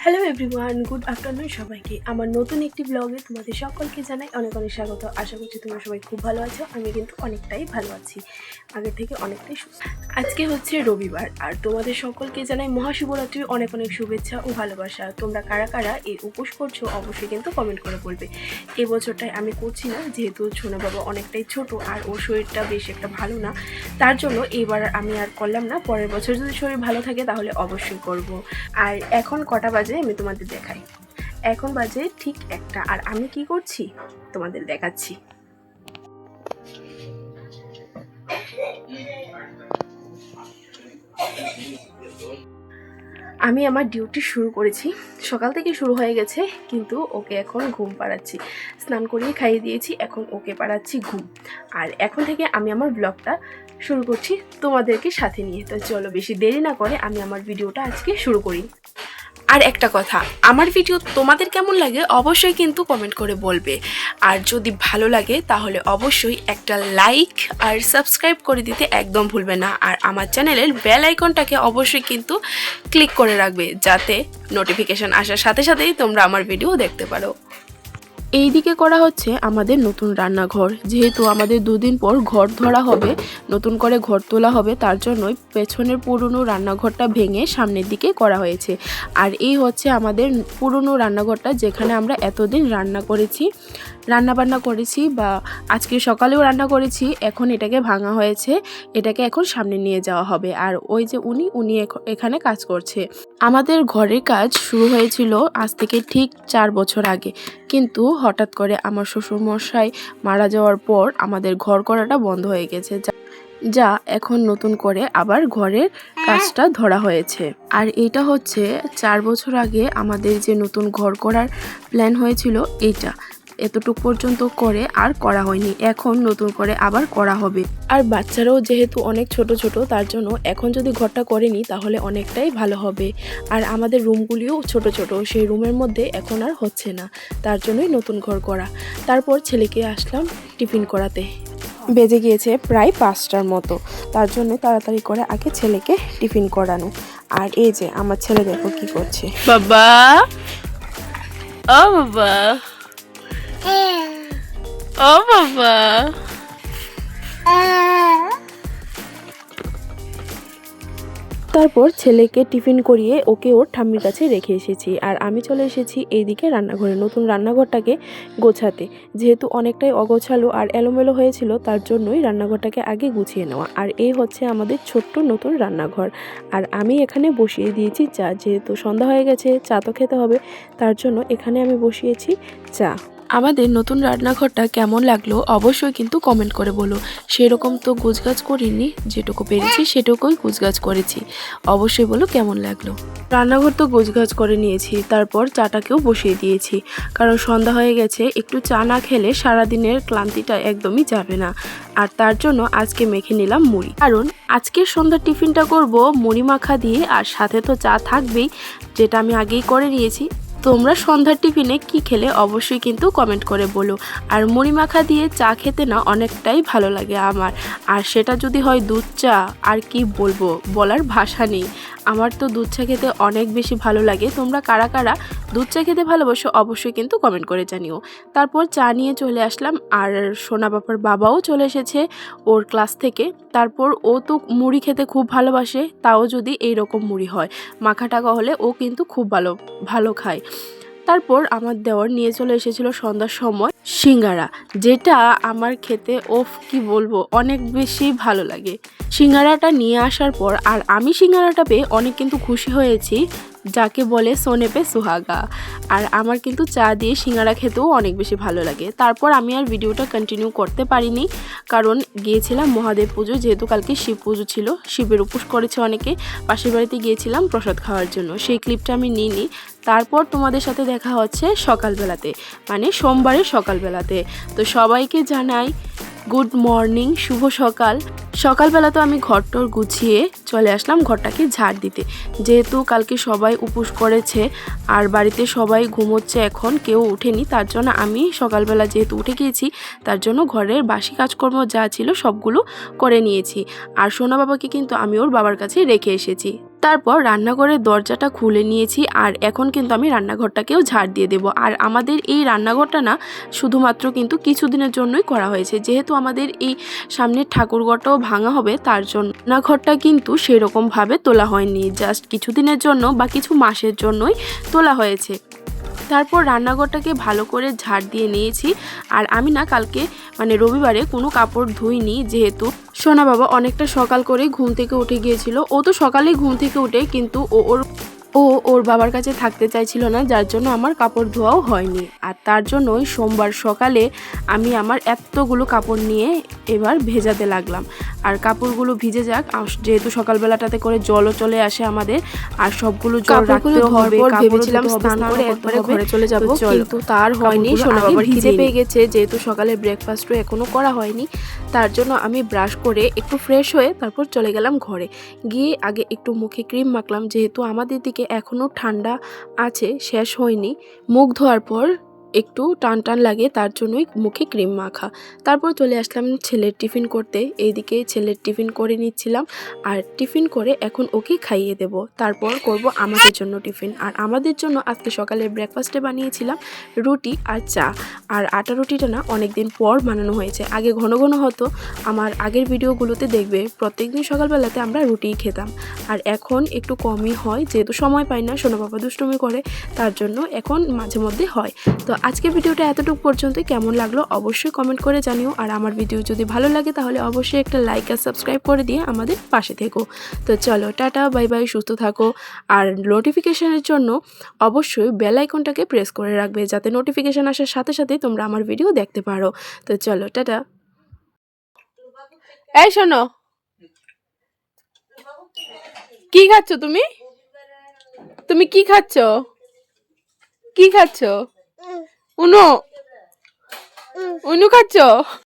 Hello everyone, good afternoon সবাইকে। আমার নতুন একটি ব্লগে তোমাদের সকলকে জানাই অনেক অনেক স্বাগত। আশা করছি তোমরা সবাই খুব ভালো আছো। আমি কিন্তু অনেকটাই ভালো আছি, আগের থেকে অনেকটাই সুস্থ। আজকে হচ্ছে রবিবার, আর তোমাদের সকলকে জানাই মহাশিবরাত্রির অনেক অনেক শুভেচ্ছা ও ভালোবাসা। তোমরা কারা কারা এই উপোস করছো অবশ্যই কিন্তু কমেন্ট করে বলবে। এবছরটায় আমি করছি না, যেহেতু সোনা বাবা অনেকটাই ছোট আর ওর শরীরটা বেশ একটা ভালো না, তার জন্য এবার আমি আর করলাম না। পরের বছর যদি শরীর ভালো থাকে তাহলে অবশ্যই করব। আর এখন কটা বাজে আমি তোমাদের দেখাই। এখন বাজে ঠিক 1টা, আর আমি কি করছি তোমাদের দেখাচ্ছি। আমি আমার ডিউটি শুরু করেছি, সকাল থেকে শুরু হয়ে গেছে, কিন্তু ওকে এখন ঘুম পাড়াচ্ছি। স্নান করিয়ে খাইয়ে দিয়েছি, এখন ওকে পাড়াচ্ছি ঘুম। আর এখন থেকে আমি আমার ব্লগটা শুরু করছি তোমাদেরকে সাথে নিয়ে। তো চলো বেশি দেরি না করে আমি আমার ভিডিওটা আজকে শুরু করি। আর একটা কথা, আমার ভিডিও তোমাদের কেমন লাগে অবশ্যই কিন্তু কমেন্ট করে বলবে। আর যদি ভালো লাগে তাহলে অবশ্যই একটা লাইক আর সাবস্ক্রাইব করে দিতে একদম ভুলবে না। আর আমার চ্যানেলের বেল আইকনটাকে অবশ্যই কিন্তু ক্লিক করে রাখবে, যাতে নোটিফিকেশন আসার সাথে সাথেই তোমরা আমার ভিডিও দেখতে পারো। এই দিকে করা হচ্ছে আমাদের নতুন রান্নাঘর। যেহেতু আমাদের 2 দিন পর ঘর ধরা হবে, নতুন করে ঘর তোলা হবে, তার জন্যই পেছনের পুরনো রান্নাঘরটা ভেঙে সামনের দিকে করা হয়েছে। আর এই হচ্ছে আমাদের পুরনো রান্নাঘরটা, যেখানে আমরা এতদিন রান্নাবান্না করেছি, বা আজকে সকালেও রান্না করেছি। এখন এটাকে ভাঙা হয়েছে, এটাকে এখন সামনে নিয়ে যাওয়া হবে। আর ওই যে উনি এখানে কাজ করছে। আমাদের ঘরের কাজ শুরু হয়েছিল আজ থেকে ঠিক 4 বছর আগে, কিন্তু হঠাৎ করে আমার শ্বশুরমশাই মারা যাওয়ার পর আমাদের ঘর করাটা বন্ধ হয়ে গেছে, যা এখন নতুন করে আবার ঘরের কাজটা ধরা হয়েছে। আর এটা হচ্ছে 4 বছর আগে আমাদের যে নতুন ঘর করার প্ল্যান হয়েছিল, এইটা এতটুকু পর্যন্ত করে আর করা হয়নি, এখন নতুন করে আবার করা হবে। আর বাচ্চারাও যেহেতু অনেক ছোট ছোট, তার জন্য এখন যদি ঘরটা করে নিই তাহলে অনেকটাই ভালো হবে। আর আমাদের রুমগুলিও ছোট ছোট, সেই রুমের মধ্যে এখন আর হচ্ছে না, তার জন্যই নতুন ঘর করা। তারপর ছেলেকে আসলাম টিফিন করাতে, বেজে গিয়েছে প্রায় 5টার মতো, তার জন্য তাড়াতাড়ি করে আগে ছেলেকে টিফিন করানো। আর এই যে আমার ছেলে দেখো কি করছে। বাবা, ও বাবা, ও বাবা, তারপর ছেলেকে টিফিন করিয়ে ওকে ওর ঠাম্মির কাছে রেখে এসেছি। আর আমি চলে এসেছি এইদিকে রান্নাঘরে, নতুন রান্নাঘরটাকে গোছাতে। যেহেতু অনেকটাই অগোছালো আর এলোমেলো হয়েছিল, তার জন্যই রান্নাঘরটাকে আগে গুছিয়ে নেওয়া। আর এই হচ্ছে আমাদের ছোট্ট নতুন রান্নাঘর। আর আমি এখানে বসিয়ে দিয়েছি চা, যেহেতু সন্ধ্যা হয়ে গেছে, চা তো খেতে হবে, তার জন্য এখানে আমি বসিয়েছি চা। আমাদের নতুন রান্নাঘরটা কেমন লাগলো অবশ্যই কিন্তু কমেন্ট করে বলো। সেরকম তো গোছগাছ করিনি, যেটুকু পেরেছি সেটুকুই গোছগাছ করেছি। অবশ্যই বলো কেমন লাগলো। রান্নাঘর তো গোছগাছ করে নিয়েছি, তারপর চাটাকেও বসিয়ে দিয়েছি, কারণ সন্ধ্যা হয়ে গেছে, একটু চা না খেলে সারাদিনের ক্লান্তিটা একদমই যাবে না। আর তার জন্য আজকে মেখে নিলাম মুড়ি, কারণ আজকের সন্ধ্যার টিফিনটা করব মুড়ি মাখা দিয়ে, আর সাথে তো চা থাকবেই, যেটা আমি আগেই করে নিয়েছি। তোমরা সন্ধ্যার টিফিনে কি খেলে অবশ্যই কিন্তু কমেন্ট করে বলো। আর মুড়ি মাখা দিয়ে চা খেতে না অনেকটাই ভালো লাগে আমার, আর সেটা যদি হয় দুধ চা, আর কি বলবো, বলার ভাষা নেই। আমার তো দুধ চা খেতে অনেক বেশি ভালো লাগে। তোমরা কারা কারা দুধ চা খেতে ভালোবাসো অবশ্যই কিন্তু কমেন্ট করে জানিও। তারপর চা নিয়ে চলে আসলাম, আর সোনা বাবার বাবাও চলে এসেছে ওর ক্লাস থেকে। তারপর ও তো মুড়ি খেতে খুব ভালোবাসে, তাও যদি এইরকম মুড়ি হয়, মাখা টাকা হলে ও কিন্তু খুব ভালো খায়। তারপর আমার দেওয়ার নিয়ে চলে এসেছিল সন্ধ্যার সময় সিঙ্গারা, যেটা আমার খেতে কি বলবো, অনেক বেশি ভালো লাগে। সিঙ্গারাটা নিয়ে আসার পর আর আমি সিঙ্গারাটা পেয়ে অনেক কিন্তু খুশি হয়েছি, যাকে বলে সোনে পে সুহাগা। আর আমার কিন্তু চা দিয়ে সিঙ্গারা খেতেও অনেক বেশি ভালো লাগে। তারপর আমি আর ভিডিওটা কন্টিনিউ করতে পারিনি, কারণ গিয়েছিলাম মহাদেব পুজো, যেহেতু কালকে শিব পুজো ছিল, শিবের উপোস করেছে অনেকে। পাশের বাড়িতে গিয়েছিলাম প্রসাদ খাওয়ার জন্য, সেই ক্লিপটা আমি নিইনি। তারপর তোমাদের সাথে দেখা হচ্ছে সকালবেলাতে, মানে সোমবারের সকালবেলাতে। তো সবাইকে জানাই গুড মর্নিং, শুভ সকাল। সকালবেলা তো আমি ঘরটর গুছিয়ে চলে আসলাম ঘরটাকে ঝাড় দিতে, যেহেতু কালকে সবাই উপোস করেছে আর বাড়িতে সবাই ঘুমোচ্ছে, এখন কেউ উঠেনি। তার জন্য আমি সকালবেলা যেহেতু উঠে গিয়েছি, তার জন্য ঘরের বাসি কাজকর্ম যা ছিল সবগুলো করে নিয়েছি। আর সোনা বাবাকে কিন্তু আমি ওর বাবার কাছে রেখে এসেছি। তারপর রান্নাঘরের দরজাটা খুলে নিয়েছি আর এখন কিন্তু আমি রান্নাঘরটাকেও ঝাড় দিয়ে দেব। আর আমাদের এই রান্নাঘরটা না শুধুমাত্র কিন্তু কিছুদিনের জন্যই করা হয়েছে, যেহেতু আমাদের এই সামনের ঠাকুরঘরটাও ভাঙা হবে তার জন্য রান্নাঘরটা কিন্তু সেরকমভাবে তোলা হয়নি, জাস্ট কিছুদিনের জন্য বা কিছু মাসের জন্যই তোলা হয়েছে। তারপর রান্নাঘরটাকে ভালো করে ঝাড় দিয়ে নিয়েছি। আর আমি না কালকে রবিবারে কোনো কাপড় ধুইনি, যেহেতু সোনা বাবা অনেকটা সকাল করে ঘুম থেকে উঠে গিয়েছিল। ও তো সকালেই ঘুম থেকে উঠে, কিন্তু ওর বাবার কাছে থাকতে চাইছিল না, যার জন্য আমার কাপড় ধোয়াও হয়নি। আর তার জন্যই সোমবার সকালে আমি আমার এতগুলো কাপড় নিয়ে এবার ভেজাতে লাগলাম। আর কাপড়গুলো ভিজে যাক, যেহেতু সকালবেলাটাতে করে জলও চলে আসে আমাদের, আর সবগুলো জল রাখতেও হবে। ভেবেছিলাম স্নান করে একবারে ঘরে চলে যাব, কিন্তু তার হয়নি। সোনা বাবার খিদে পেয়ে গেছে, যেহেতু সকালে ব্রেকফাস্টও এখনো করা হয়নি, তার জন্য আমি ব্রাশ করে একটু ফ্রেশ হয়ে তারপর চলে গেলাম ঘরে। গিয়ে আগে একটু মুখে ক্রিম মাখলাম, যেহেতু আমাদের দিকে এখনও ঠান্ডা আছে, শেষ হয়নি। মুখ ধোয়ার পর একটু টান টান লাগে, তার জন্যই মুখে ক্রিম মাখা। তারপর চলে আসলাম ছেলের টিফিন করতে। এইদিকে ছেলের টিফিন করে নিচ্ছিলাম, আর টিফিন করে এখন ওকে খাইয়ে দেব। তারপর করব আমাদের জন্য টিফিন। আর আমাদের জন্য আজকে সকালে ব্রেকফাস্টে বানিয়েছিলাম রুটি আর চা। আর আটা রুটিটা না অনেকদিন পর বানানো হয়েছে, আগে ঘন ঘন হতো। আমার আগের ভিডিওগুলোতে দেখবে প্রত্যেকদিন সকালবেলাতে আমরা রুটিই খেতাম, আর এখন একটু কমই হয়, যেহেতু সময় পাই না, সোনা বাবা দুষ্টুমি করে, তার জন্য এখন মাঝে মধ্যে হয়। তো আজকের ভিডিওটা এতটুকু পর্যন্তই। কেমন লাগলো অবশ্যই কমেন্ট করে জানিও। আর আমার ভিডিও যদি ভালো লাগে তাহলে অবশ্যই একটা লাইক আর সাবস্ক্রাইব করে দিয়ে আমাদের পাশে থেকো। তো চলো, টাটা, বাই বাই, সুস্থ থাকো। আর নোটিফিকেশনের জন্য অবশ্যই বেল আইকনটাকে প্রেস করে রাখবে, যাতে নোটিফিকেশন আসার সাথে সাথে তোমরা আমার ভিডিও দেখতে পারো। তো চলো, টাটা। এই শোনো, কি খাচ্ছ তুমি? তুমি কি খাচ্ছ? কি খাচ্ছ? উনু উনু খাচ্ছ?